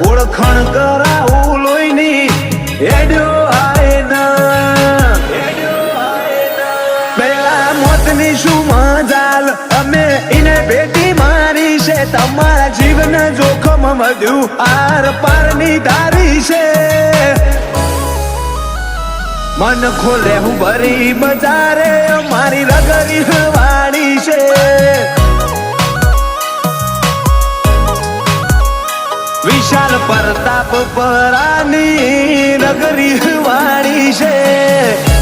ઓળખણ કરાવું લોહીની હેડ્યો આય ના પેલા મોતની શું મજાલ અમે એને ભેટી મારી છે તમારા જીવન જોખમ વધ્યું આર પારની ધારી છે મન ખોલે હું ભરી બજારે મારી રગરી વાળી છે વિશાલ પ્રતાપ પરાની નગરી વાળી છે